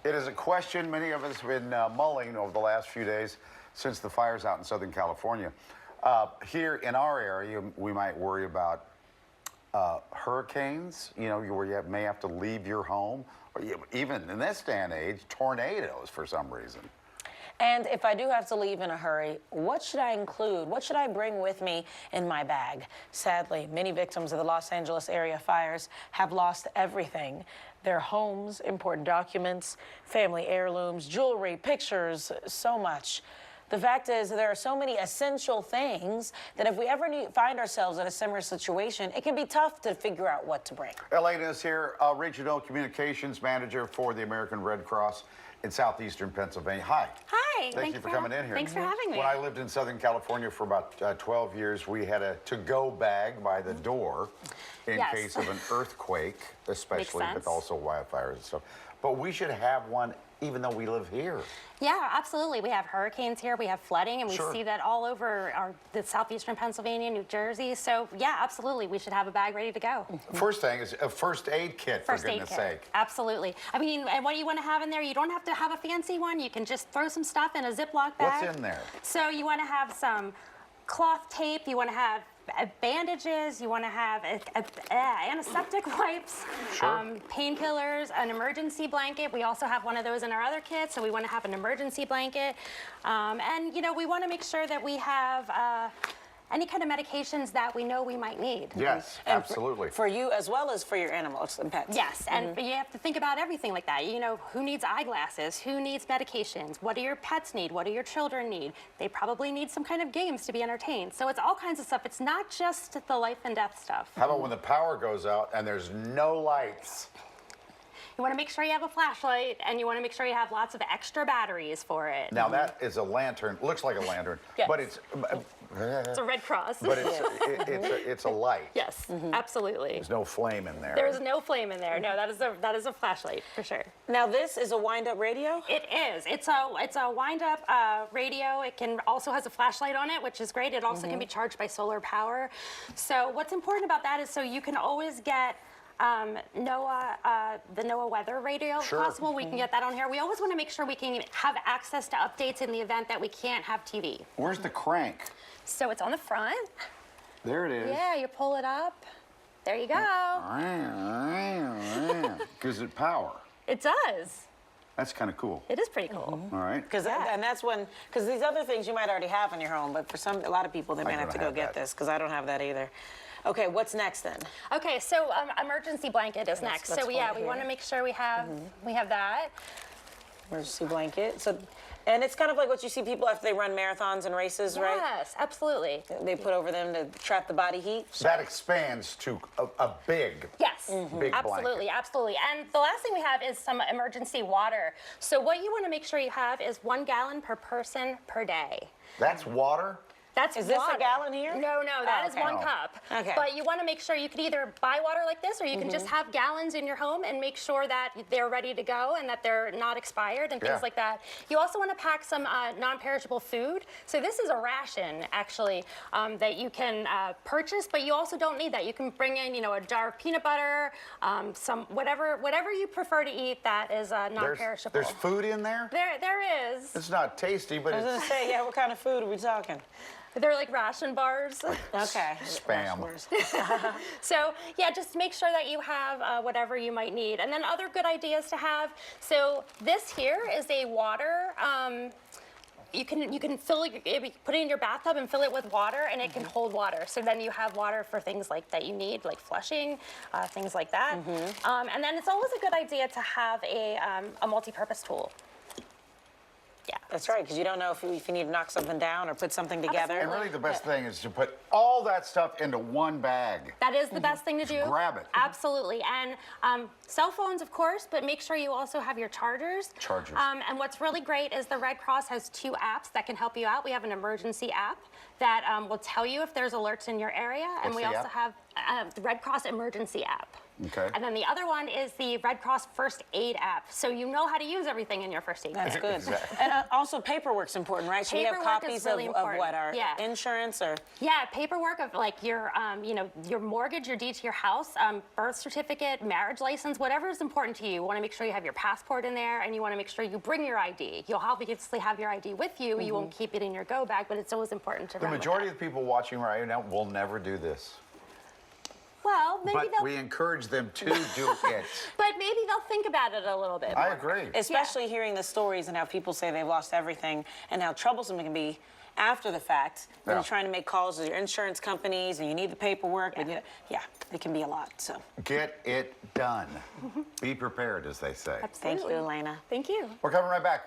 It is a question many of us have been mulling over the last few days since the fires out in Southern California. Here in our area, we might worry about hurricanes, where you may have to leave your home, or even in this day and age, tornadoes for some reason. And if I do have to leave in a hurry, what should I include? What should I bring with me in my bag? Sadly, many victims of the Los Angeles area fires have lost everything. Their homes, important documents, family heirlooms, jewelry, pictures, so much. The fact is, there are so many essential things that if we ever find ourselves in a similar situation, it can be tough to figure out what to bring. Elena is here, Regional Communications Manager for the American Red Cross in Southeastern Pennsylvania. Hi. Hi. Thank you for coming in here. Thanks for having me. When I lived in Southern California for about 12 years, we had a to-go bag by the door in case of an earthquake, especially, but also wildfires and stuff. But we should have one even though we live here. Yeah, absolutely. We have hurricanes here, we have flooding, and we see that all over the southeastern Pennsylvania, New Jersey. So, yeah, absolutely. We should have a bag ready to go. First thing is a first aid kit, for goodness sake. Absolutely. I mean, and what do you want to have in there? You don't have to have a fancy one. You can just throw some stuff in a Ziploc bag. What's in there? So you want to have some cloth tape. You want to have bandages, you want to have antiseptic wipes, painkillers, an emergency blanket. We also have one of those in our other kit, so we want to have an emergency blanket. And, we want to make sure that we have any kind of medications that we know we might need. Yes, and absolutely. For you as well as for your animals and pets. Yes, and you have to think about everything like that. Who needs eyeglasses? Who needs medications? What do your pets need? What do your children need? They probably need some kind of games to be entertained. So it's all kinds of stuff. It's not just the life and death stuff. How about when the power goes out and there's no lights? You want to make sure you have a flashlight, and you want to make sure you have lots of extra batteries for it. Now that is a lantern. Looks like a lantern, but it's a Red Cross. But it's a light. Yes, absolutely. There's no flame in there. There's no flame in there. No, that is a flashlight for sure. Now this is a wind-up radio? It is. It's a wind-up radio. It also has a flashlight on it, which is great. It also can be charged by solar power. So what's important about that is so you can always get the NOAA weather radio if possible. We can get that on here. We always want to make sure we can have access to updates in the event that we can't have TV. Where's the crank? So it's on the front. There it is. Yeah, you pull it up. There you go. Gives it power. It does. That's kind of cool. It is pretty cool. All right. Because these other things you might already have in your home, but for a lot of people, they might have to go get this, because I don't have that either. Okay, what's next then? Okay, so emergency blanket is next. So yeah, we want to make sure we have that. Emergency blanket. So, and it's kind of like what you see people after they run marathons and races, right? Yes, absolutely. They put over them to trap the body heat. That expands to a big, big absolutely, blanket. absolutely. And the last thing we have is some emergency water. So what you want to make sure you have is 1 gallon per person per day. That's water? Is this a gallon here? No, that is 1 cup. Okay. But you want to make sure you can either buy water like this, or you can just have gallons in your home and make sure that they're ready to go and that they're not expired and things like that. You also want to pack some non-perishable food. So this is a ration, actually, that you can purchase, but you also don't need that. You can bring in, a jar of peanut butter, some whatever you prefer to eat that is non-perishable. There's food in there? There is. It's not tasty, but I was going to say, yeah, what kind of food are we talking? They're like ration bars. Okay. Spam. So, yeah, just make sure that you have whatever you might need. And then other good ideas to have. So this here is a water. You can put it in your bathtub and fill it with water, and it can hold water. So then you have water for things like that you need, like flushing, things like that. And then it's always a good idea to have a multi-purpose tool. Yeah. That's right, because you don't know if you need to knock something down or put something together. And really the best thing is to put all that stuff into one bag. That is the best thing to do. Grab it. Absolutely. And cell phones, of course, but make sure you also have your chargers. And what's really great is the Red Cross has 2 apps that can help you out. We have an emergency app that will tell you if there's alerts in your area. And we also have the Red Cross Emergency app. Okay. And then the other one is the Red Cross First Aid app. So you know how to use everything in your first aid kit. That's good. Exactly. And also paperwork's important, right? So we have Paperwork is copies really of important. what, our Yeah. insurance or? Yeah, paperwork of like your, your mortgage, your deed to your house, birth certificate, marriage license, whatever is important to you. You want to make sure you have your passport in there, and you want to make sure you bring your ID. You'll obviously have your ID with you. You won't keep it in your go bag, but it's always important to The remember majority that. of the people watching right now will never do this. Well, maybe But they'll, we encourage them to do it. but maybe they'll think about it a little bit. I more. agree. Especially hearing the stories and how people say they've lost everything and how troublesome it can be after the fact when Yeah. you're trying to make calls to your insurance companies and you need the paperwork. Yeah. But it can be a lot. So Get it done. Be prepared, as they say. thank you, Absolutely. Elena. Thank you. We're coming right back.